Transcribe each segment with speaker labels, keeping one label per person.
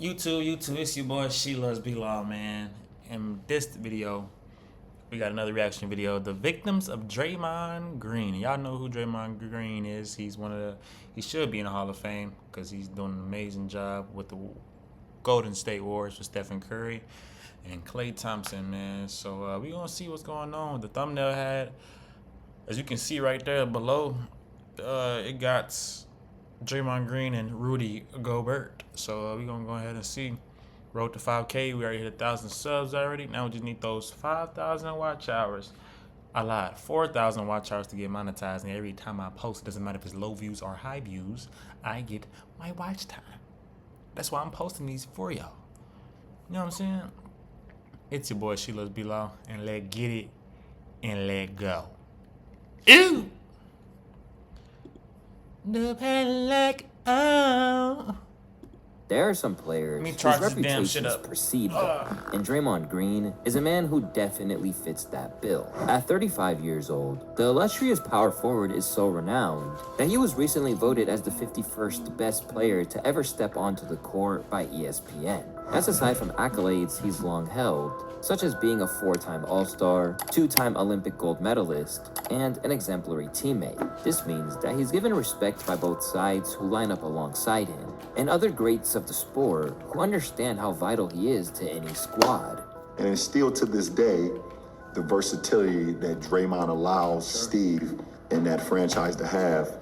Speaker 1: YouTube, it's your boy She Loves B-Law, man. In this video, we got another reaction video. The victims of Draymond Green. Y'all know who Draymond Green is. He's he should be in the Hall of Fame because he's doing an amazing job with the Golden State Warriors with Stephen Curry and Klay Thompson, man. So we gonna see what's going on. The thumbnail had, as you can see right there below, it got Draymond Green and Rudy Gobert. So we're going to go ahead and see. Road to 5K. We already hit 1,000 subs already. Now we just need those 5,000 watch hours. I lied. 4,000 watch hours to get monetized. And every time I post, it doesn't matter if it's low views or high views, I get my watch time. That's why I'm posting these for y'all. You know what I'm saying? It's your boy, She Loves B-Law. And let's get it and let go. Ew! The padlock, oh.
Speaker 2: There are some players whose reputations precede them, and Draymond Green is a man who definitely fits that bill. At 35 years old, the illustrious power forward is so renowned that he was recently voted as the 51st best player to ever step onto the court by ESPN. That's aside from accolades he's long held, such as being a 4-time All-Star, 2-time Olympic gold medalist, and an exemplary teammate. This means that he's given respect by both sides who line up alongside him, and other greats of the sport who understand how vital he is to any squad.
Speaker 3: And it's still to this day, the versatility that Draymond allows Steve and that franchise to have,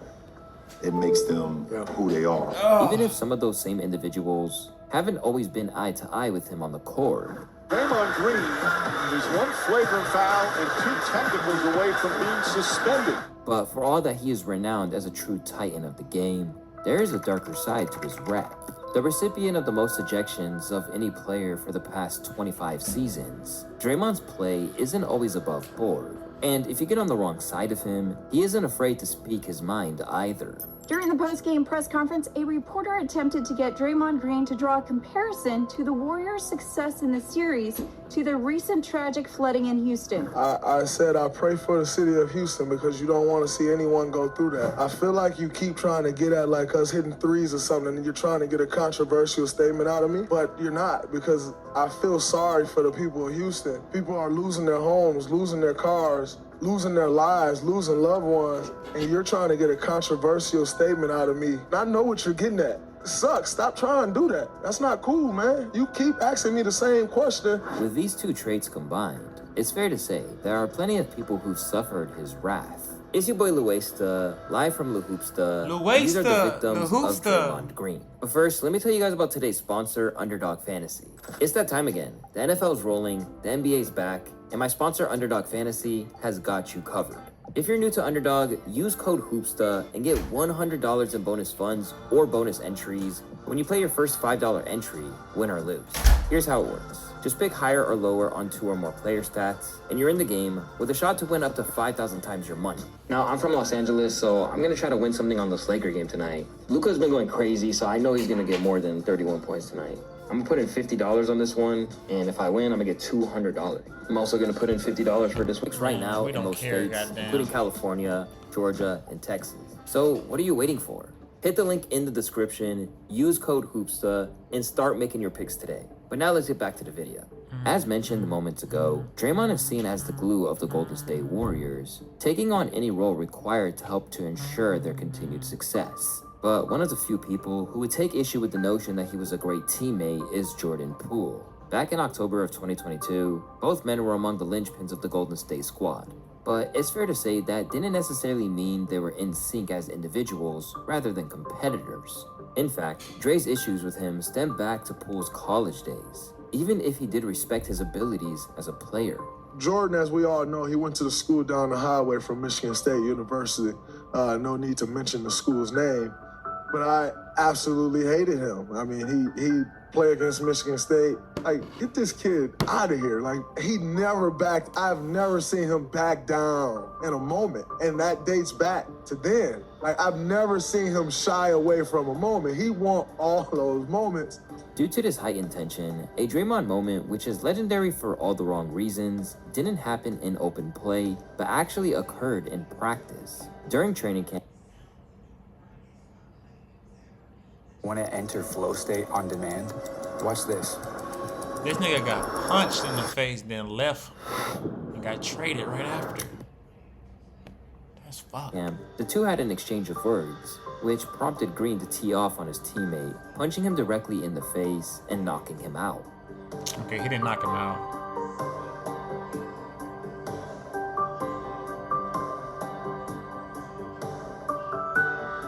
Speaker 3: it makes them who they are.
Speaker 2: Even if some of those same individuals haven't always been eye to eye with him on the court.
Speaker 4: Draymond Green is one flagrant foul and 2 technicals away from being suspended.
Speaker 2: But for all that he is renowned as a true titan of the game, there is a darker side to his rep. The recipient of the most ejections of any player for the past 25 seasons, Draymond's play isn't always above board. And if you get on the wrong side of him, he isn't afraid to speak his mind either.
Speaker 5: During the post-game press conference, a reporter attempted to get Draymond Green to draw a comparison to the Warriors' success in the series to the recent tragic flooding in Houston.
Speaker 6: I said I pray for the city of Houston because you don't want to see anyone go through that. I feel like you keep trying to get at like us hitting threes or something and you're trying to get a controversial statement out of me, but you're not, because I feel sorry for the people of Houston. People are losing their homes, losing their cars, losing their lives, losing loved ones, and you're trying to get a controversial statement out of me. And I know what you're getting at. It sucks. Stop trying to do that. That's not cool, man. You keep asking me the same question.
Speaker 2: With these two traits combined, it's fair to say there are plenty of people who've suffered his wrath. It's your boy Luesta, live from La Hoopsta. These are the victims of Draymond Green. But first, let me tell you guys about today's sponsor, Underdog Fantasy. It's that time again. The NFL's rolling, the NBA's back, and my sponsor, Underdog Fantasy, has got you covered. If you're new to Underdog, use code HOOPSTA and get $100 in bonus funds or bonus entries when you play your first $5 entry, win or lose. Here's how it works. Just pick higher or lower on 2 or more player stats, and you're in the game with a shot to win up to 5,000 times your money. Now, I'm from Los Angeles, so I'm going to try to win something on this Laker game tonight. Luka's been going crazy, so I know he's going to get more than 31 points tonight. I'm going to put in $50 on this one, and if I win, I'm going to get $200. I'm also going to put in $50 for this week right now in most states, including California, Georgia, and Texas. So what are you waiting for? Hit the link in the description, use code HOOPSTA, and start making your picks today. But now let's get back to the video. As mentioned moments ago, Draymond is seen as the glue of the Golden State Warriors, taking on any role required to help to ensure their continued success. But one of the few people who would take issue with the notion that he was a great teammate is Jordan Poole. Back in October of 2022, both men were among the linchpins of the Golden State squad. But it's fair to say that didn't necessarily mean they were in sync as individuals rather than competitors. In fact, Dre's issues with him stem back to Poole's college days, even if he did respect his abilities as a player.
Speaker 6: Jordan, as we all know, he went to the school down the highway from Michigan State University. No need to mention the school's name, but I absolutely hated him. I mean, he played against Michigan State. Like, get this kid out of here. Like, he never backed. I've never seen him back down in a moment. And that dates back to then. Like, I've never seen him shy away from a moment. He won all those moments.
Speaker 2: Due to this heightened tension, a Draymond moment, which is legendary for all the wrong reasons, didn't happen in open play, but actually occurred in practice. During training camp,
Speaker 7: Want to enter flow state on demand? Watch this.
Speaker 1: This nigga got punched in the face, then left and got traded right after. That's fucked.
Speaker 2: The two had an exchange of words, which prompted Green to tee off on his teammate, punching him directly in the face and knocking him out.
Speaker 1: Okay, he didn't knock him out.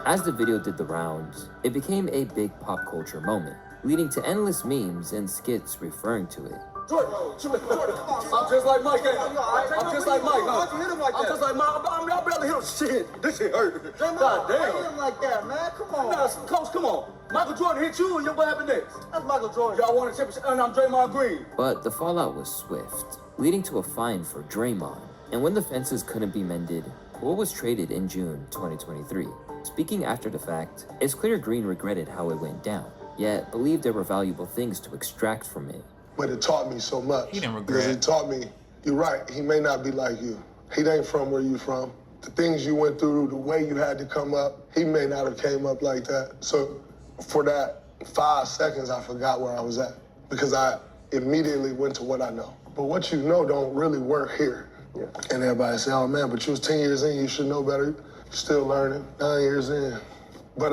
Speaker 2: As the video did the rounds, it became a big pop culture moment, leading to endless memes and skits referring to it.
Speaker 8: Jordan, I'm just like Mike. I'm just like Mike. How'd you hit him like that? I'm just like Mike. I barely hit him. Shit, this shit hurt. God damn. Hit him like that, man. Come on. Nah, Coach, come on. Michael Jordan hit you, and what happened next? That's Michael Jordan. Y'all won a championship, and I'm Draymond Green.
Speaker 2: But the fallout was swift, leading to a fine for Draymond. And when the fences couldn't be mended, Poole was traded in June 2023. Speaking after the fact, it's clear Green regretted how it went down, yet believed there were valuable things to extract from it.
Speaker 6: But it taught me so much.
Speaker 1: He didn't regret.
Speaker 6: Because it taught me, you're right, he may not be like you. He ain't from where you from. The things you went through, the way you had to come up, he may not have came up like that. So for that 5 seconds, I forgot where I was at because I immediately went to what I know. But what you know don't really work here. Yeah. And everybody say, oh man, but you was 10 years in, you should know better. You're still learning, 9 years in. But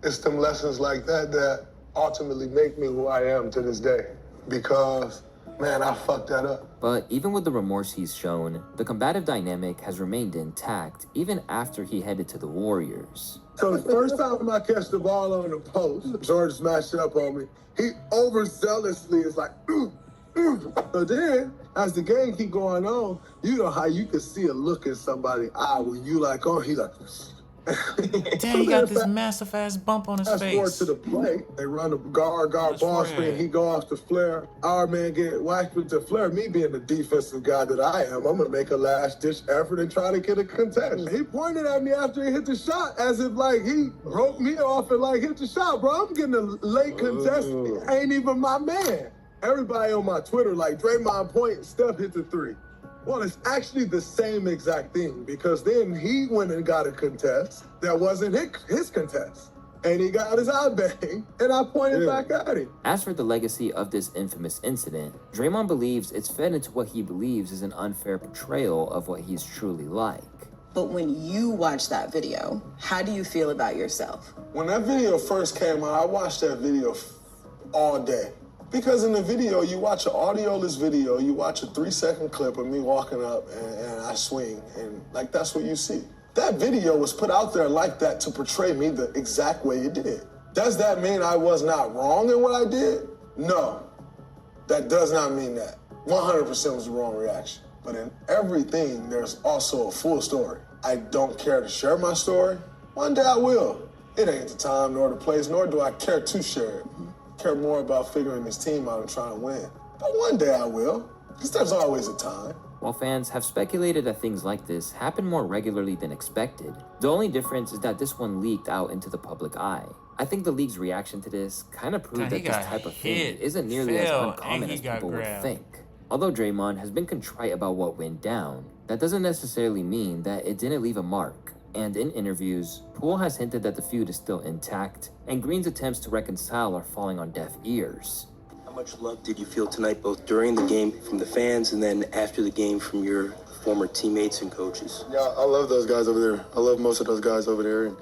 Speaker 6: it's them lessons like that that ultimately make me who I am to this day. Because, man, I fucked that up.
Speaker 2: But even with the remorse he's shown, the combative dynamic has remained intact even after he headed to the Warriors.
Speaker 6: So the first time I catch the ball on the post, George smashed it up on me. He overzealously is like, ooh, ooh. So then, as the game keep going on, you know how you can see a look in somebody's eye when you like, oh, he like,
Speaker 1: damn, he got this massive ass bump on his face.
Speaker 6: Fast forward to the play. They run the guard ball screen. He go off the flare. Our man get whacked with the flare. Me being the defensive guy that I am, I'm gonna make a last ditch effort and try to get a contest. He pointed at me after he hit the shot as if like he broke me off and like hit the shot, bro. I'm getting a late contest. Ain't even my man. Everybody on my Twitter like Draymond point, Steph hit the 3. Well, it's actually the same exact thing because then he went and got a contest that wasn't his contest. And he got his eye banged, and I pointed back at him.
Speaker 2: As for the legacy of this infamous incident, Draymond believes it's fed into what he believes is an unfair portrayal of what he's truly like.
Speaker 9: But when you watch that video, how do you feel about yourself?
Speaker 6: When that video first came out, I watched that video all day. Because in the video, you watch an audioless video, you watch a 3-second clip of me walking up and I swing, and like that's what you see. That video was put out there like that to portray me the exact way it did. Does that mean I was not wrong in what I did? No, that does not mean that. 100% was the wrong reaction. But in everything, there's also a full story. I don't care to share my story. One day I will. It ain't the time nor the place, nor do I care to share it. Care more about figuring this team out and trying to win. But one day I will, because there's always a time.
Speaker 2: While fans have speculated that things like this happen more regularly than expected, the only difference is that this one leaked out into the public eye. I think the league's reaction to this kind of proved that this type of thing isn't nearly as uncommon as people would think. Although Draymond has been contrite about what went down, that doesn't necessarily mean that it didn't leave a mark. And in interviews, Poole has hinted that the feud is still intact, and Green's attempts to reconcile are falling on deaf ears.
Speaker 10: How much love did you feel tonight, both during the game from the fans and then after the game from your former teammates and coaches?
Speaker 3: Yeah, I love those guys over there. I love most of those guys over there. And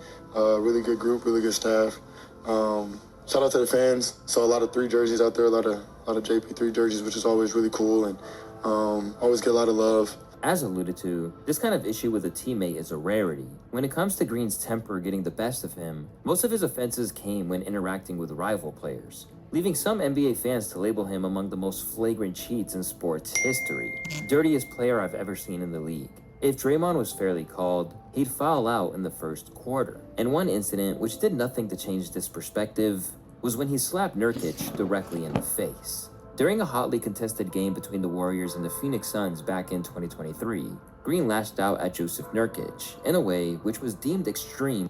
Speaker 3: really good group, really good staff. Shout out to the fans. Saw a lot of 3 jerseys out there, a lot of JP3 jerseys, which is always really cool, and always get a lot of love.
Speaker 2: As alluded to, this kind of issue with a teammate is a rarity. When it comes to Green's temper getting the best of him, most of his offenses came when interacting with rival players, leaving some NBA fans to label him among the most flagrant cheats in sports history. Dirtiest player I've ever seen in the league. If Draymond was fairly called, he'd foul out in the first quarter. And one incident, which did nothing to change this perspective, was when he slapped Nurkic directly in the face. During a hotly contested game between the Warriors and the Phoenix Suns back in 2023, Green lashed out at Jusuf Nurkic in a way which was deemed extreme.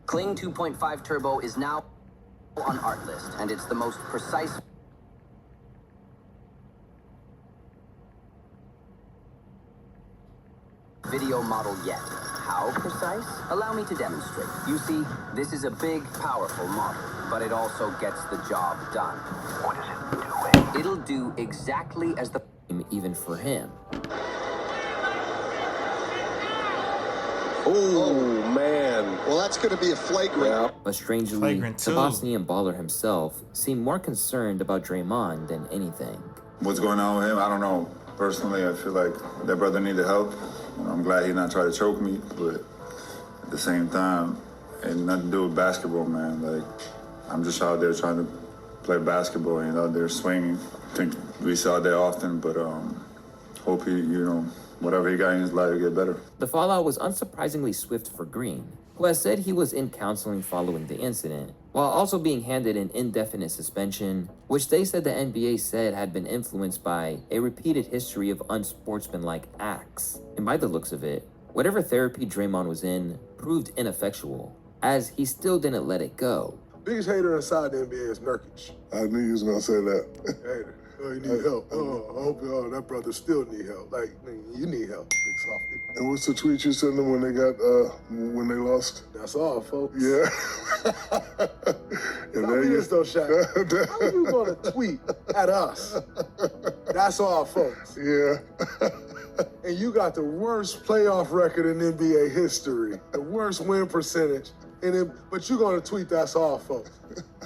Speaker 11: Kling 2.5 Turbo is now on Artlist, and it's the most precise video model yet. how precise? Allow me to demonstrate. You see, this is a big, powerful model, but it also gets the job done. What is it doing? It'll do exactly as the...
Speaker 2: Even for him.
Speaker 4: Oh, man. Well, that's going to be a flagrant.
Speaker 2: Yeah. But strangely, the Bosnian baller himself seemed more concerned about Draymond than anything.
Speaker 12: What's going on with him? I don't know. Personally, I feel like that brother needed help. I'm glad he not try to choke me, but at the same time, it had nothing to do with basketball, man. Like, I'm just out there trying to play basketball and out there swinging. I think we saw that often, but hope he, whatever he got in his life will get better.
Speaker 2: The fallout was unsurprisingly swift for Green, who has said he was in counseling following the incident, while also being handed an indefinite suspension, which they said the NBA said had been influenced by a repeated history of unsportsmanlike acts. And by the looks of it, whatever therapy Draymond was in proved ineffectual, as he still didn't let it go.
Speaker 6: Biggest hater inside the NBA is Nurkic.
Speaker 13: I knew you was gonna say that.
Speaker 6: Hater. Oh, you need help. Oh, I hope that brother still need help. Like, you need help, big softy.
Speaker 13: And what's the tweet you sent them when they got, when they lost?
Speaker 6: That's all, folks.
Speaker 13: Yeah.
Speaker 6: Tell me this though, Shaq. How are you gonna tweet at us? That's all, folks.
Speaker 13: Yeah.
Speaker 6: And you got the worst playoff record in NBA history, the worst win percentage. But you're gonna tweet that's all, folks.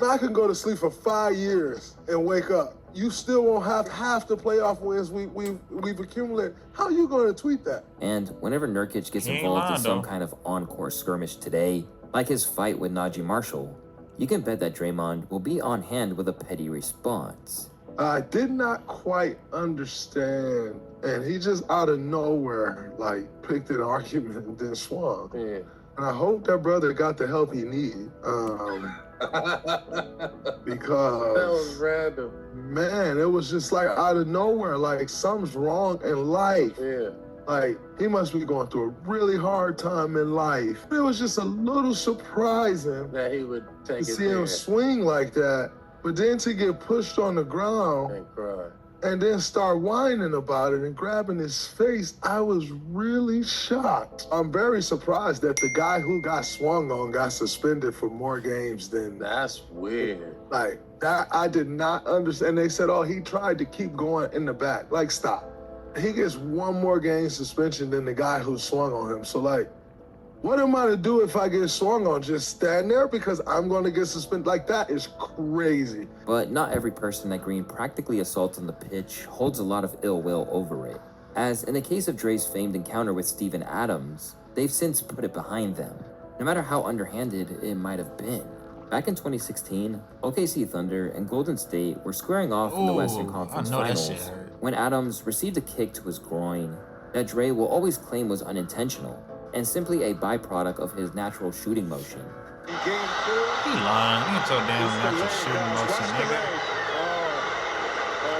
Speaker 6: Now, I can go to sleep for 5 years and wake up. You still won't have half the playoff wins we've accumulated. How are you gonna tweet that?
Speaker 2: And whenever Nurkic gets involved in some kind of on-court skirmish today, like his fight with Najee Marshall, you can bet that Draymond will be on hand with a petty response.
Speaker 6: I did not quite understand, and he just out of nowhere, picked an argument and then swung. Yeah. And I hope that brother got the help he needed. Because
Speaker 4: that was random.
Speaker 6: Man, it was just out of nowhere, something's wrong in life. Yeah. He must be going through a really hard time in life. It was just a little surprising
Speaker 4: that he would take
Speaker 6: to see him swing like that, but then to get pushed on the ground
Speaker 4: and cry.
Speaker 6: And then start whining about it and grabbing his face, I was really shocked. I'm very surprised that the guy who got swung on got suspended for more games than...
Speaker 4: That's weird.
Speaker 6: That I did not understand. They said, he tried to keep going in the back. Stop. He gets one more game suspension than the guy who swung on him. So, what am I to do if I get swung on? Just stand there because I'm going to get suspended? That is crazy.
Speaker 2: But not every person that Green practically assaults on the pitch holds a lot of ill will over it. As in the case of Dre's famed encounter with Steven Adams, they've since put it behind them, no matter how underhanded it might have been. Back in 2016, OKC Thunder and Golden State were squaring off in the Western Conference Finals when Adams received a kick to his groin that Dre will always claim was unintentional and simply a byproduct of his natural shooting motion.
Speaker 1: He lying. He ain't your damn natural shooting motion, nigga.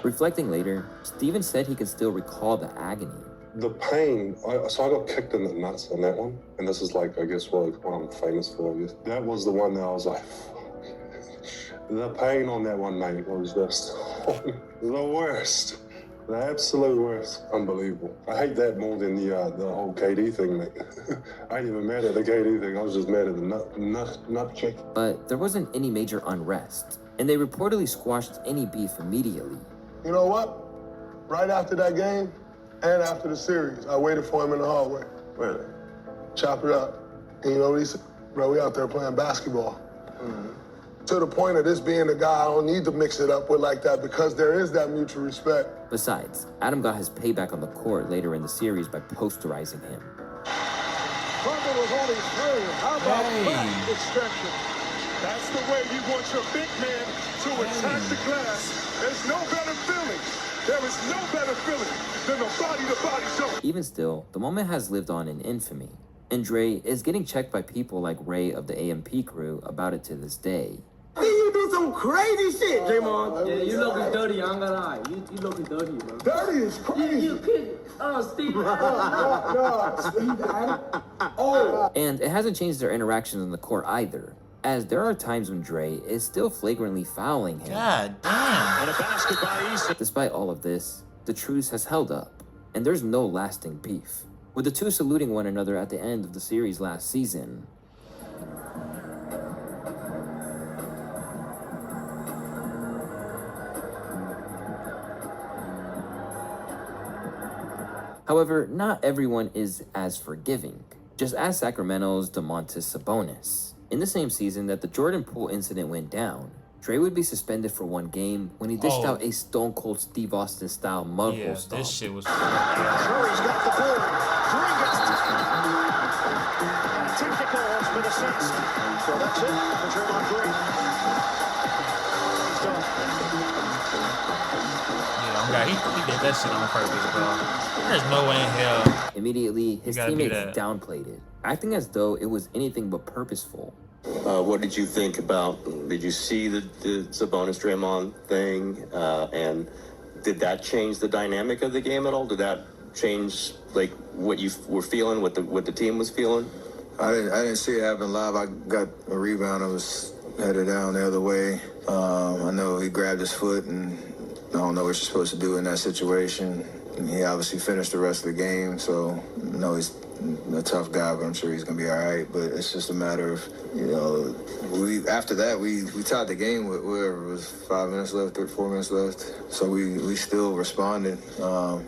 Speaker 2: Reflecting later, Steven said he could still recall the agony.
Speaker 14: The pain, so I got kicked in the nuts on that one, and this is I guess what I'm famous for, I guess. That was the one that I was like, the pain on that one, mate, was just the worst. The absolute worst. Unbelievable. I hate that more than the whole KD thing, mate. I ain't even mad at the KD thing. I was just mad at the nut kick.
Speaker 2: But there wasn't any major unrest, and they reportedly squashed any beef immediately.
Speaker 6: You know what? Right after that game, and after the series, I waited for him in the hallway. Really? Chop it up. And you know what he said? Bro, we out there playing basketball. Mm-hmm. To the point of this being the guy I don't need to mix it up with like that because there is that mutual respect.
Speaker 2: Besides, Adam got his payback on the court later in the series by posterizing him.
Speaker 4: Crumble was only three. How about that extension? That's the way you want your big man to attack the glass. There's no better feeling. There is no better feeling than the body-to-body zone.
Speaker 2: Even still, the moment has lived on in infamy. And Dre is getting checked by people like Ray of the AMP crew about it to this day.
Speaker 8: You do some crazy shit, Draymond.
Speaker 15: Yeah, you looking dirty, I ain't gonna lie. You looking dirty, bro.
Speaker 6: Dirty is crazy.
Speaker 15: You kidding. Steve.
Speaker 2: And it hasn't changed their interactions on the court either, as there are times when Dre is still flagrantly fouling him.
Speaker 1: God damn.
Speaker 4: And a basket by Easton.
Speaker 2: Despite all of this, the truce has held up, and there's no lasting beef. with the two saluting one another at the end of the series last season. However, not everyone is as forgiving. Just ask Sacramento's Domantas Sabonis. In the same season that the Jordan Poole incident went down, Dre would be suspended for 1 game when he dished out a Stone Cold Steve Austin style mud hole stomp.
Speaker 1: This shit was.
Speaker 4: Curry's got the ball. Green gets it. And a technical has been assessed. So that's it for Draymond Green. He's done.
Speaker 1: Yeah, he did that shit on purpose, bro. There's no way in hell.
Speaker 2: Immediately, his teammates downplayed it, acting as though it was anything but purposeful.
Speaker 16: What did you think about, did you see the Sabonis Draymond thing? And did that change the dynamic of the game at all? Did that change like what you were feeling, what the team was feeling?
Speaker 3: I didn't see it happen live. I got a rebound. I was headed down the other way. I know he grabbed his foot, and I don't know what you're supposed to do in that situation. And he obviously finished the rest of the game, so I know he's a tough guy, but I'm sure he's gonna be all right. But it's just a matter of, after that we tied the game with whatever it was, 5 minutes left, 4 minutes left. So we still responded.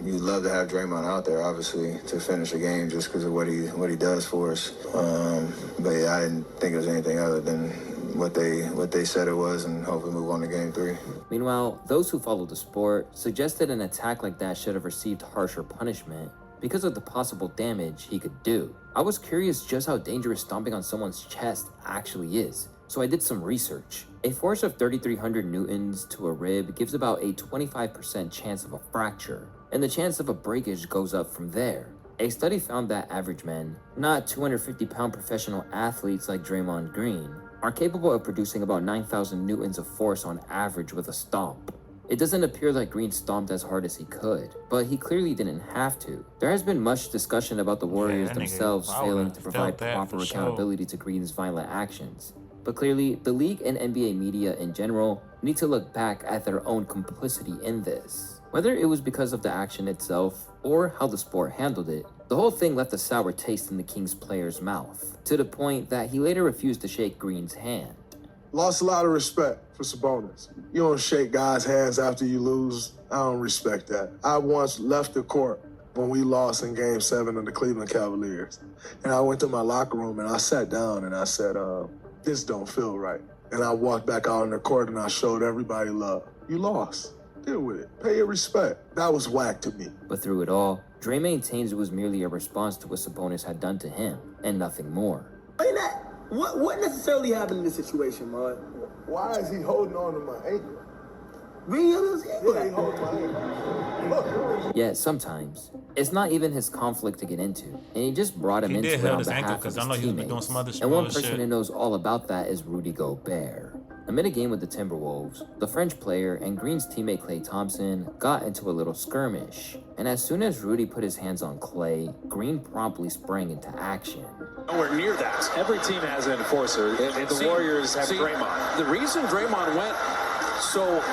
Speaker 3: You'd love to have Draymond out there, obviously, to finish the game just because of what he does for us. But yeah, I didn't think it was anything other than what they said it was, and hopefully move on to game 3.
Speaker 2: Meanwhile, those who follow the sport suggested an attack like that should have received harsher punishment because of the possible damage he could do. I was curious just how dangerous stomping on someone's chest actually is, so I did some research. A force of 3,300 newtons to a rib gives about a 25% chance of a fracture, and the chance of a breakage goes up from there. A study found that average men, not 250-pound professional athletes like Draymond Green, are capable of producing about 9,000 newtons of force on average with a stomp. It doesn't appear like Green stomped as hard as he could, but he clearly didn't have to. There has been much discussion about the Warriors themselves failing to provide proper accountability to Green's violent actions. But clearly, the league and NBA media in general need to look back at their own complicity in this. Whether it was because of the action itself or how the sport handled it, the whole thing left a sour taste in the Kings player's mouth, to the point that he later refused to shake Green's hand.
Speaker 6: Lost a lot of respect for Sabonis. You don't shake guys' hands after you lose. I don't respect that. I once left the court when we lost in Game 7 of the Cleveland Cavaliers. And I went to my locker room and I sat down and I said, this don't feel right. And I walked back out on the court and I showed everybody love. You lost. Deal with it. Pay your respect. That was whack to me.
Speaker 2: But through it all, Dre maintains it was merely a response to what Sabonis had done to him, and nothing more.
Speaker 15: What necessarily happened in this situation, man?
Speaker 6: Why is he holding on to my ankle?
Speaker 15: Really?
Speaker 6: Yeah, he holding my ankle. Look.
Speaker 2: Yet sometimes, it's not even his conflict to get into, and he just brought him into it on behalf of his teammates. And one person who knows all about that is Rudy Gobert. Amid a game with the Timberwolves, the French player and Green's teammate Klay Thompson got into a little skirmish. And as soon as Rudy put his hands on Klay, Green promptly sprang into action.
Speaker 17: Nowhere near that. Every team has an enforcer, and the Warriors have Draymond. The reason Draymond went so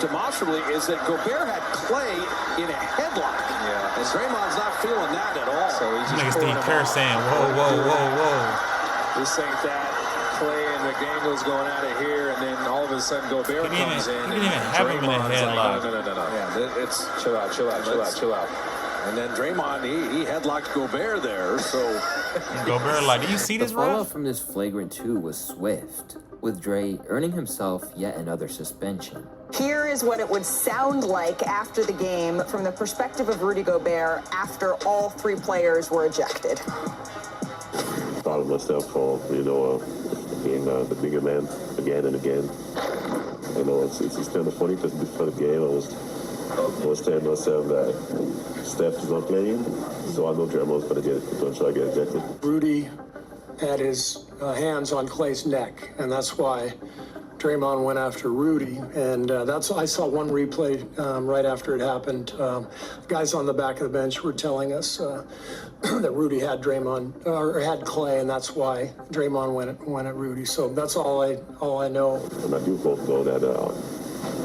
Speaker 17: demonstrably is that Gobert had Klay in a headlock. Yeah. And Draymond's not feeling that at all. So he's just
Speaker 1: Steve Kerr saying, whoa.
Speaker 17: This ain't that. Klay and the gang was going out of here, and then all of a sudden Gobert comes in.
Speaker 1: He didn't even have him in a headlock.
Speaker 17: No. Yeah, it's chill out. And then Draymond, he headlocked Gobert there, so.
Speaker 1: Gobert like, do you see this,
Speaker 2: The fallout from this flagrant 2 was swift, with Dre earning himself yet another suspension.
Speaker 9: Here is what it would sound like after the game from the perspective of Rudy Gobert after all 3 players were ejected.
Speaker 18: Thought of myself for, being the bigger man again and again. It's kind of funny because before the game I was telling myself that Steph is not playing, so I know Draymond's going to try to get ejected.
Speaker 19: Rudy had his hands on Klay's neck, and that's why Draymond went after Rudy. And I saw one replay right after it happened. Guys on the back of the bench were telling us that Rudy had Draymond or had Klay, and that's why Draymond went at Rudy. So that's all I know.
Speaker 18: And I do both know that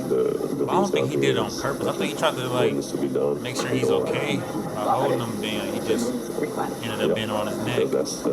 Speaker 18: the difficult
Speaker 1: I don't
Speaker 18: things
Speaker 1: think he
Speaker 18: out
Speaker 1: did it
Speaker 18: there.
Speaker 1: on purpose. I think he tried to like
Speaker 18: Needs to be done.
Speaker 1: make sure he's okay by holding him. Then he just ended up being on his neck.
Speaker 18: That's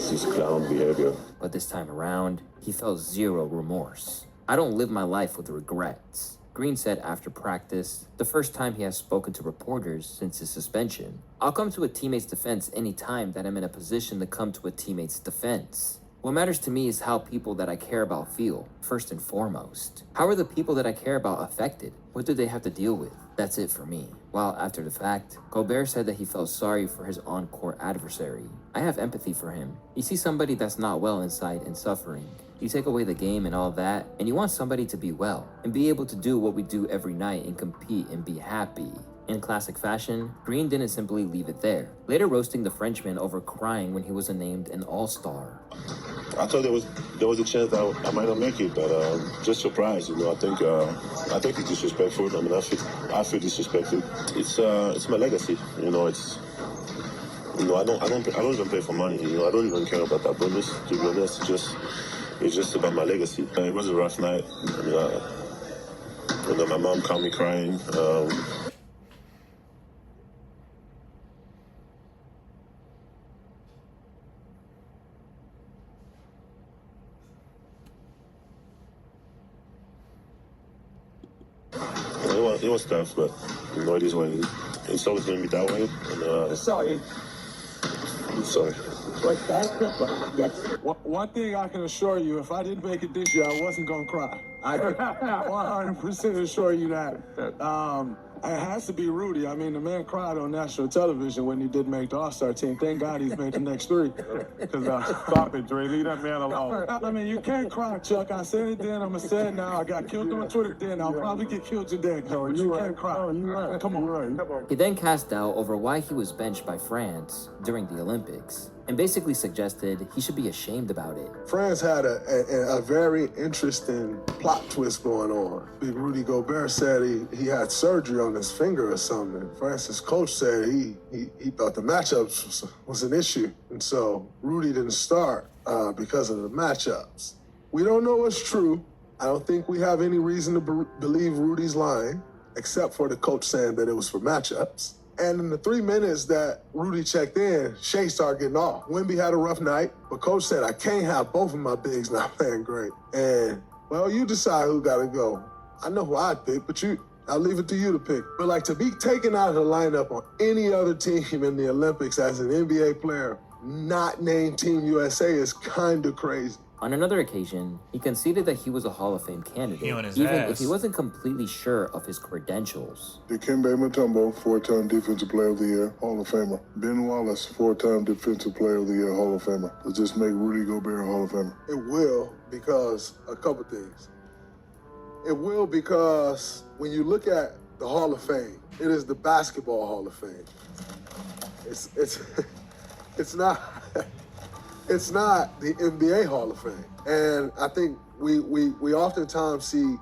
Speaker 18: just clown behavior.
Speaker 2: But this time around, he felt zero remorse. I don't live my life with regrets, Green said after practice, the first time he has spoken to reporters since his suspension. I'll come to a teammate's defense any time that I'm in a position to come to a teammate's defense. What matters to me is how people that I care about feel, first and foremost. How are the people that I care about affected? What do they have to deal with? That's it for me. While after the fact, Gobert said that he felt sorry for his on-court adversary. I have empathy for him. You see somebody that's not well inside and suffering. You take away the game and all that, and you want somebody to be well and be able to do what we do every night and compete and be happy. In classic fashion, Green didn't simply leave it there, later roasting the Frenchman over crying when he was named an All-Star.
Speaker 20: I thought there was a chance that I might not make it, but just surprised. You know, I think it's disrespectful. I mean, I feel disrespected. It's my legacy. You know, it's. You know, I don't even play for money. You know, I don't even care about that bonus. To be honest, it's just about my legacy. It was a rough night. I mean, and then my mom caught me crying. It was tough, but you know, it is what it is. It's always going to be that way. And,
Speaker 15: Sorry.
Speaker 20: I'm sorry.
Speaker 6: One thing I can assure you, if I didn't make it this year, I wasn't going to cry. I 100% assure you that. It has to be Rudy. I mean, the man cried on national television when he did make the All-Star team. Thank God he's made the next three.
Speaker 4: Stop it, Dre. Leave that man alone.
Speaker 6: I mean, you can't cry, Chuck. I said it then. I'm going to say it now. I got killed on Twitter then. I'll probably get killed today. But you can't cry. Come on.
Speaker 2: He then cast doubt over why he was benched by France during the Olympics, and basically suggested he should be ashamed about it.
Speaker 6: France had a very interesting plot twist going on. Big Rudy Gobert said he had surgery on his finger or something. France's coach said he thought the matchups was an issue. And so Rudy didn't start because of the matchups. We don't know what's true. I don't think we have any reason to believe Rudy's lying, except for the coach saying that it was for matchups. And in the 3 minutes that Rudy checked in, Shea started getting off. Wemby had a rough night, but coach said, I can't have both of my bigs not playing great. And, well, you decide who got to go. I know who I'd pick, but I'll leave it to you to pick. But, like, to be taken out of the lineup on any other team in the Olympics as an NBA player, not named Team USA, is kind of crazy.
Speaker 2: On another occasion, he conceded that he was a Hall of Fame candidate, even if he wasn't completely sure of his credentials.
Speaker 13: Dikembe Mutombo, 4-time Defensive Player of the Year, Hall of Famer. Ben Wallace, 4-time Defensive Player of the Year, Hall of Famer. Let's just make Rudy Gobert a Hall of Famer.
Speaker 6: It will, because a couple things. It will because when you look at the Hall of Fame, it is the Basketball Hall of Fame. It's not... It's not the NBA Hall of Fame. And I think we oftentimes see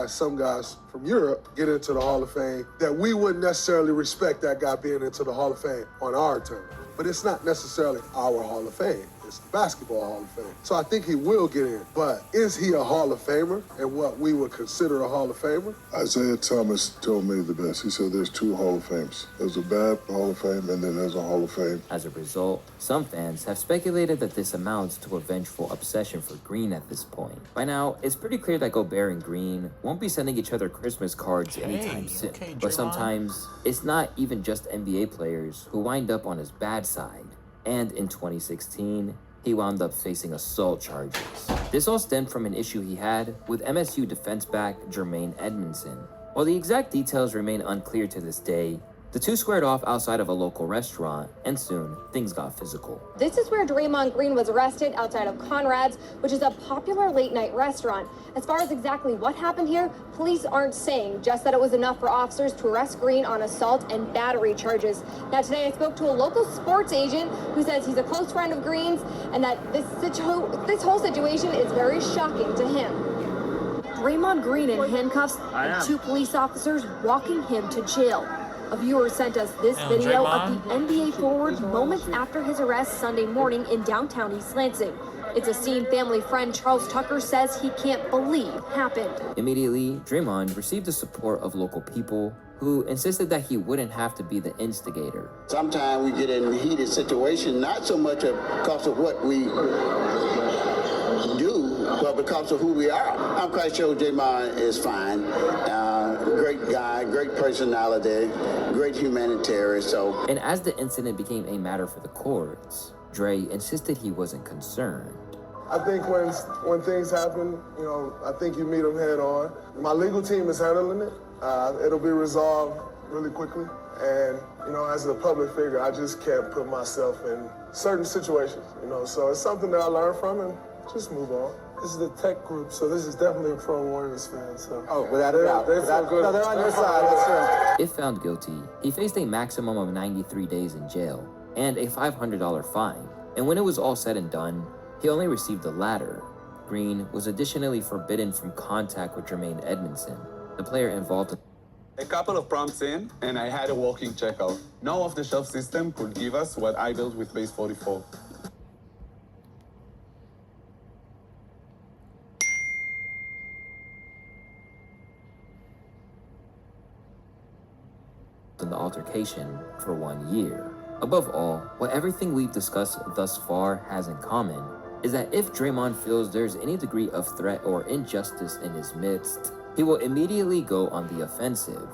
Speaker 6: some guys from Europe get into the Hall of Fame that we wouldn't necessarily respect that guy being into the Hall of Fame on our terms. But it's not necessarily our Hall of Fame. It's the Basketball Hall of Fame. So I think he will get in. But is he a Hall of Famer and what we would consider a Hall of Famer?
Speaker 13: Isaiah Thomas told me the best. He said there's 2 Hall of Fames. There's a bad Hall of Fame and then there's a Hall of Fame.
Speaker 2: As a result, some fans have speculated that this amounts to a vengeful obsession for Green at this point. By now, it's pretty clear that Gobert and Green won't be sending each other Christmas cards anytime soon. But sometimes, it's not even just NBA players who wind up on his bad side. And in 2016, he wound up facing assault charges. This all stemmed from an issue he had with MSU defense back Jermaine Edmondson. While the exact details remain unclear to this day, the two squared off outside of a local restaurant, and soon, things got physical.
Speaker 21: This is where Draymond Green was arrested outside of Conrad's, which is a popular late-night restaurant. As far as exactly what happened here, police aren't saying, just that it was enough for officers to arrest Green on assault and battery charges. Now, today I spoke to a local sports agent who says he's a close friend of Green's and that this whole situation is very shocking to him. Draymond Green in handcuffs and 2 police officers walking him to jail. A viewer sent us this video of the NBA forward moments after his arrest Sunday morning in downtown East Lansing. It's a scene family friend Charles Tucker says he can't believe happened.
Speaker 2: Immediately, Draymond received the support of local people who insisted that he wouldn't have to be the instigator.
Speaker 5: Sometimes we get in heated situations, not so much because of what we do, but because of who we are. I'm quite sure Draymond is fine. Great guy, great personality, great humanitarian.
Speaker 2: And as the incident became a matter for the courts, Dre insisted he wasn't concerned.
Speaker 6: I think when things happen, I think you meet them head on. My legal team is handling it. It'll be resolved really quickly. And, as a public figure, I just can't put myself in certain situations, So it's something that I learned from and just move on. This is the tech group, so this is definitely a pro Warriors fan. So
Speaker 15: without a doubt. They're on your side, that's right.
Speaker 2: If found guilty, he faced a maximum of 93 days in jail and a $500 fine. And when it was all said and done, he only received the latter. Green was additionally forbidden from contact with Jermaine Edmondson, the player involved.
Speaker 22: A couple of prompts in, and I had a walking checkout. No off-the-shelf system could give us what I built with Base 44.
Speaker 2: In the altercation for 1 year. Above all, what everything we've discussed thus far has in common is that if Draymond feels there's any degree of threat or injustice in his midst, he will immediately go on the offensive.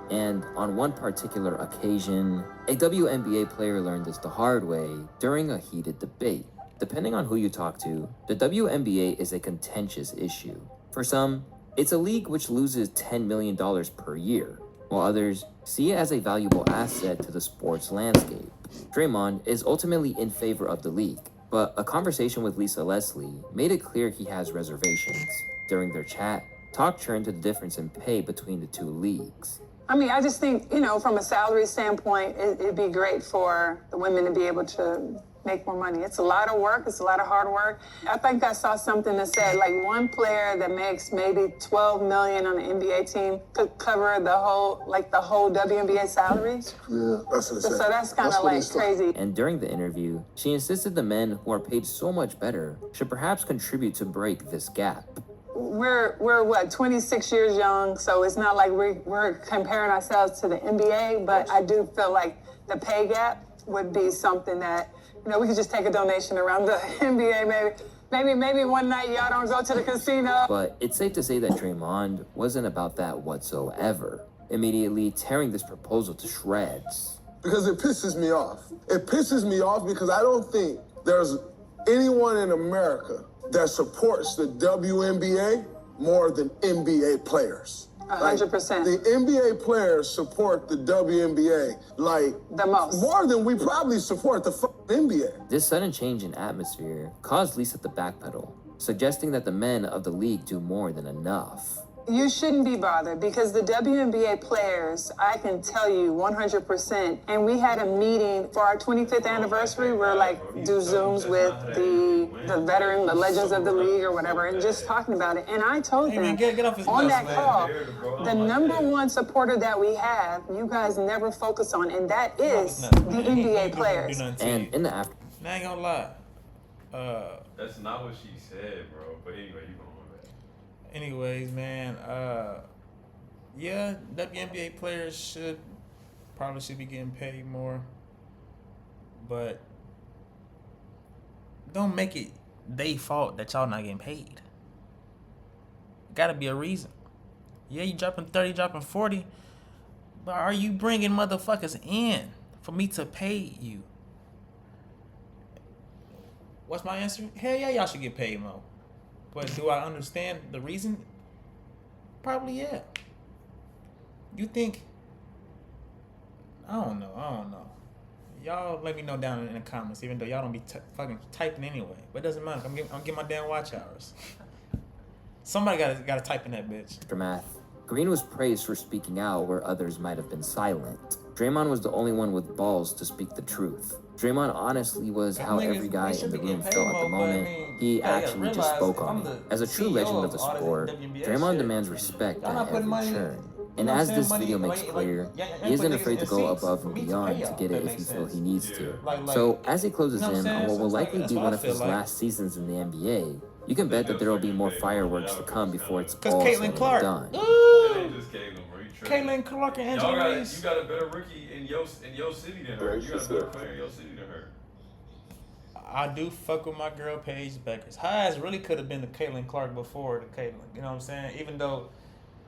Speaker 2: And on one particular occasion, a WNBA player learned this the hard way during a heated debate. Depending on who you talk to, the WNBA is a contentious issue. For some, it's a league which loses $10 million per year, while others see it as a valuable asset to the sports landscape. Draymond is ultimately in favor of the league, but a conversation with Lisa Leslie made it clear he has reservations. During their chat, talk turned to the difference in pay between the two leagues.
Speaker 23: I mean, I just think, from a salary standpoint, it'd be great for the women to be able to make more money. It's a lot of work. It's a lot of hard work. I think I saw something that said like one player that makes maybe $12 million on an NBA team could cover the whole WNBA salaries.
Speaker 6: Yeah, that's insane.
Speaker 23: So that's kind of like crazy.
Speaker 2: And during the interview, she insisted the men who are paid so much better should perhaps contribute to break this gap.
Speaker 23: We're what, 26 years young, so it's not like we're comparing ourselves to the NBA, but I do feel like the pay gap would be something that, we could just take a donation around the NBA, maybe one night y'all don't go to the casino.
Speaker 2: But it's safe to say that Draymond wasn't about that whatsoever, immediately tearing this proposal to shreds.
Speaker 6: Because it pisses me off. It pisses me off because I don't think there's anyone in America that supports the WNBA more than NBA players.
Speaker 23: 100%.
Speaker 6: The NBA players support the WNBA like
Speaker 23: the most.
Speaker 6: More than we probably support the NBA.
Speaker 2: This sudden change in atmosphere caused Lisa to backpedal, suggesting that the men of the league do more than enough.
Speaker 23: You shouldn't be bothered because the WNBA players, I can tell you 100%. And we had a meeting for our 25th anniversary. We're do Zooms with the veteran, the legends of the league or whatever, and just talking about it. And I told them on that call, the number one supporter that we have, you guys never focus on, and that is the NBA players.
Speaker 2: And in the after.
Speaker 1: I ain't gonna lie.
Speaker 24: That's not what she said, bro. But anyway, you going back.
Speaker 1: Anyways, man, yeah, WNBA players should be getting paid more, but don't make it they fault that y'all not getting paid. Gotta be a reason. Yeah, you dropping 30, dropping 40, but are you bringing motherfuckers in for me to pay you? What's my answer? Hell yeah, y'all should get paid more. But do I understand the reason? Probably yeah. You think? I don't know. Y'all let me know down in the comments, even though y'all don't be fucking typing anyway. But it doesn't matter. I'm getting my damn watch hours. Somebody gotta type in that bitch.
Speaker 2: Aftermath. Green was praised for speaking out where others might have been silent. Draymond was the only one with balls to speak the truth. Draymond honestly was how every guy in the room felt at the moment. He actually just spoke on it. As a true legend of the sport, Draymond demands respect at every turn. And as this video makes clear, he isn't afraid to go above and beyond to get it if he feels he needs to. So as he closes in on what will likely be one of his last seasons in the NBA, you can bet that there will be more fireworks to come before it's all said and done.
Speaker 1: Caitlin Clark and Angela Reese.
Speaker 24: You got a better rookie in your city than her. You got a better player in your city than her.
Speaker 1: I do fuck with my girl Paige Beckers. Her ass really could have been the Caitlin Clark before the Caitlin. You know what I'm saying? Even though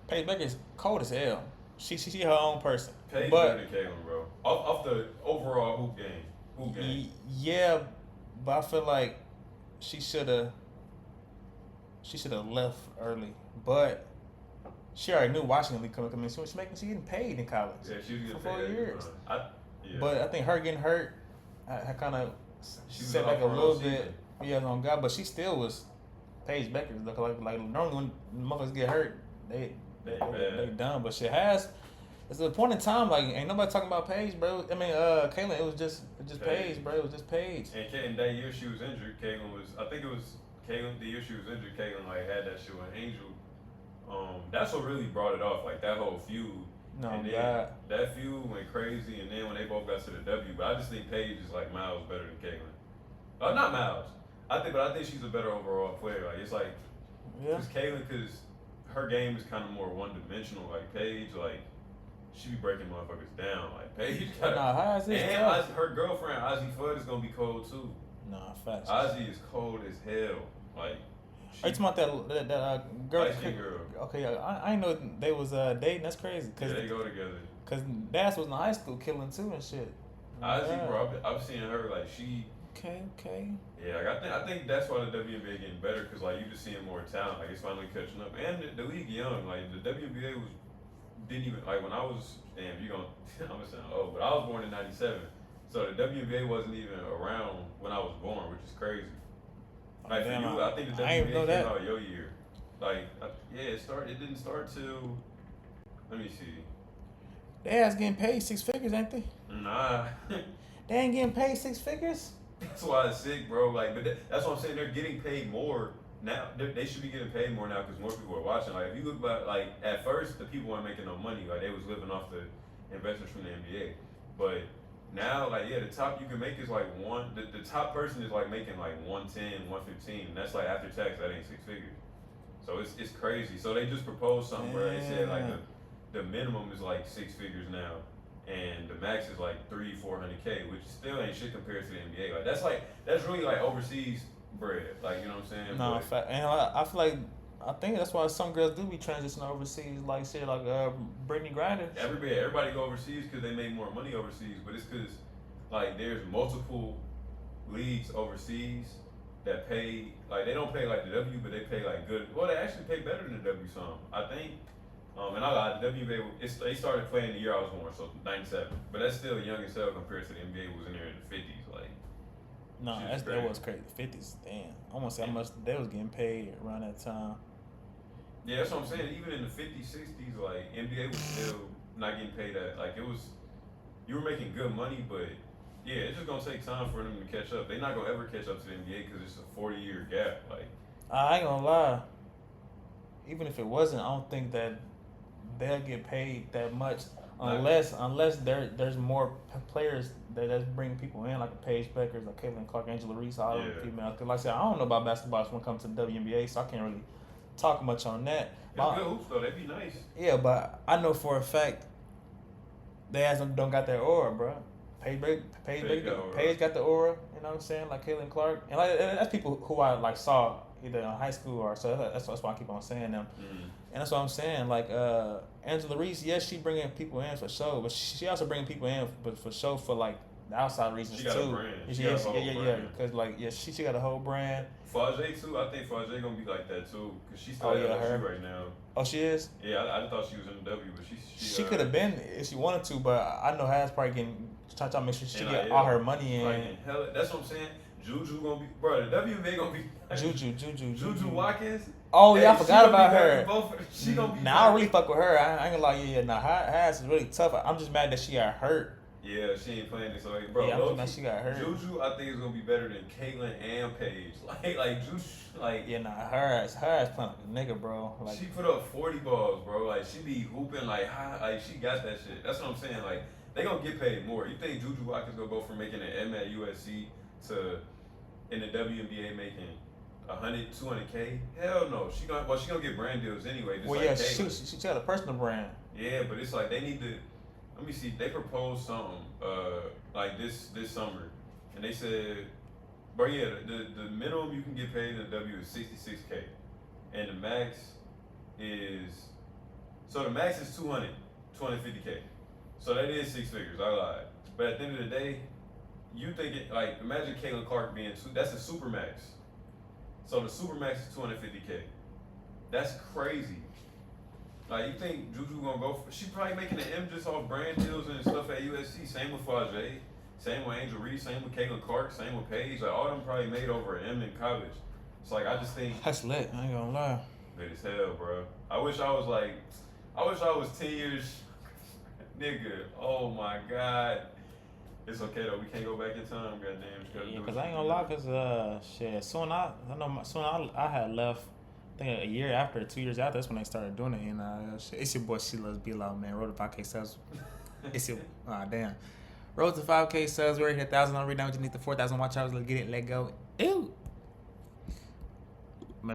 Speaker 1: Paige Beckers cold as hell. She her own person.
Speaker 24: Paige better than Caitlin, bro. Off the overall hoop game.
Speaker 1: Yeah, but I feel like she should have left early. But she already knew Washington League coming. I mean, she getting paid in college.
Speaker 24: Yeah, she was getting
Speaker 1: for 4
Speaker 24: paid
Speaker 1: years.
Speaker 24: Yeah.
Speaker 1: But I think her getting hurt, I kind of set back a little bit. Yeah, on God, but she still was Paige Beckers. Like normally when motherfuckers get hurt, they done. But she has. It's a point in time like ain't nobody talking about Paige, bro. I mean, Caitlin, it was just Paige, bro. It was just Paige.
Speaker 24: And that year she was injured, Caitlin was. I think it was Caitlin. The year she was injured, Caitlin like had that shit with Angel. That's what really brought it off, like that whole feud.
Speaker 1: No,
Speaker 24: and then that feud went crazy, and then when they both got to the W, but I just think Paige is like miles better than Caitlin. Not miles. I think she's a better overall player. Like it's like, because her game is kind of more one dimensional. Like Paige, like she be breaking motherfuckers down. Like Paige, her girlfriend Ozzy Fudd is gonna be cold too.
Speaker 1: Nah, facts.
Speaker 24: Ozzy is cold as hell. Like.
Speaker 1: Are you talking about that girl? Okay, I didn't know they was dating. That's crazy.
Speaker 24: Yeah, they go together.
Speaker 1: Cause Dash was in high school killing too and shit.
Speaker 24: Ozzy, bro, I've seen her like she.
Speaker 1: Okay.
Speaker 24: Yeah, like I think that's why the WNBA getting better, cause like you just seeing more talent. Like it's finally catching up, and the league young. Like the WNBA didn't even like when I was. Damn, I'm gonna sound old, but I was born in '97, so the WNBA wasn't even around when I was born, which is crazy. Like for you, I think the WNBA came out your year. Like, it didn't start till. Let me see.
Speaker 1: They ass getting paid 6 figures, ain't they?
Speaker 24: Nah.
Speaker 1: They ain't getting paid 6 figures.
Speaker 24: That's why it's sick, bro. Like, but that's what I'm saying. They're getting paid more now. They should be getting paid more now because more people are watching. Like, if you look back, like at first the people weren't making no money. Like they was living off the investors from the NBA, but. Now, like, the top you can make is like the top person is like making like 110, 115. And that's like after tax, that ain't 6 figures. So it's crazy. So they just proposed something where they said like the minimum is like 6 figures now, and the max is like 300-400K, which still ain't shit compared to the NBA. Like that's really like overseas bread. Like you know what I'm saying?
Speaker 1: No, and I feel like. I think that's why some girls do be transitioning overseas, like shit, like Brittany Griner.
Speaker 24: Everybody go overseas because they make more money overseas, but it's because like there's multiple leagues overseas that pay like they don't pay like the W, but they pay like good. Well, they actually pay better than the W some, I think. And I lied, the WNBA they started playing the year I was born, so '97, but that's still young as hell compared to the NBA who was in there in the '50s, like.
Speaker 1: No, that was crazy. 50s, damn. I want to say how much they was getting paid around that time.
Speaker 24: Yeah, that's what I'm saying. Even in the 50s, 60s, like NBA was still not getting paid that. Like you were making good money, but yeah, it's just gonna take time for them to catch up. They're not gonna ever catch up to the NBA because it's a 40-year gap. Like
Speaker 1: I ain't gonna lie. Even if it wasn't, I don't think that they'll get paid that much unless there's more players that's bringing people in, like a Paige Beckers, like Caitlin Clark, Angela Reese, all the females. Cause like I said, I don't know about basketball when it comes to the WNBA, so I can't really talk much on that.
Speaker 24: It's good hoops though, they'd be nice.
Speaker 1: Yeah, but I know for a fact they don't got that aura, bro. Paige got the aura, you know what I'm saying? Like Caitlin Clark, and like that's people who I like saw either in high school or so. That's why I keep on saying them. And that's what I'm saying. Like Angela Reese, yes, she bringing people in for show, but she also bringing people in for show for like the outside reasons
Speaker 24: she got
Speaker 1: too.
Speaker 24: A brand.
Speaker 1: Yeah. Because like she got a whole brand.
Speaker 24: Fajay too. I think Fajay gonna be like that too, cause she's still at LSU right now.
Speaker 1: Oh, she is.
Speaker 24: Yeah, I thought she was in the W, but
Speaker 1: she could have been if she wanted to, but I know Has probably trying to make sure she get all her money in.
Speaker 24: Hell, that's what I'm saying. Juju gonna be, bro. The WNBA gonna be Juju Watkins.
Speaker 1: Oh yeah, I forgot about her.
Speaker 24: She gonna be.
Speaker 1: Now I really fuck with her. I ain't gonna lie. Yeah. Now Has is really tough. I'm just mad that she got hurt.
Speaker 24: Yeah, she ain't playing this. So, bro,
Speaker 1: Yeah, I'm she got hurt.
Speaker 24: Juju, I think is gonna be better than Caitlyn and Paige. Like Juju, like
Speaker 1: yeah, nah, her ass playing like a nigga, bro. Like
Speaker 24: she put up 40 balls, bro. Like she be hooping like high, like she got that shit. That's what I'm saying. Like they gonna get paid more. You think Juju Watkins gonna go from making an M at USC to in the WNBA making 100, 200K? Hell no. She gonna get brand deals anyway. Just
Speaker 1: well,
Speaker 24: like
Speaker 1: yeah, she got a personal brand.
Speaker 24: Yeah, but it's like they need to. Let me see. They proposed something like this summer, and they said, bro, yeah, the minimum you can get paid in the W is 66K, and the max is 250K. So that is 6 figures. I lied. But at the end of the day, you think it like imagine Caitlin Clark being that's a super max. So the super max is 250K. That's crazy. Like, you think Juju gonna go for... She probably making an M just off brand deals and stuff at USC. Same with Fajay. Same with Angel Reese. Same with Caitlin Clark. Same with Paige. Like, all them probably made over an M in college. It's like, I just think...
Speaker 1: That's lit. I ain't gonna lie.
Speaker 24: Good as hell, bro. I wish I was 10 years... Nigga, oh my God. It's okay, though. We can't go back in time, goddamn.
Speaker 1: Yeah, because I ain't gonna lie, because, shit, soon I had left... I think a year after, 2 years after, that's when they started doing it. And it's your boy Sheila's B-Law, man. Road to 5K subs. It's your, damn. Road to 5K subs. We already hit 1,000 on rebound. You need the 4,000 watch hours. Let's get it. Let go. Ew.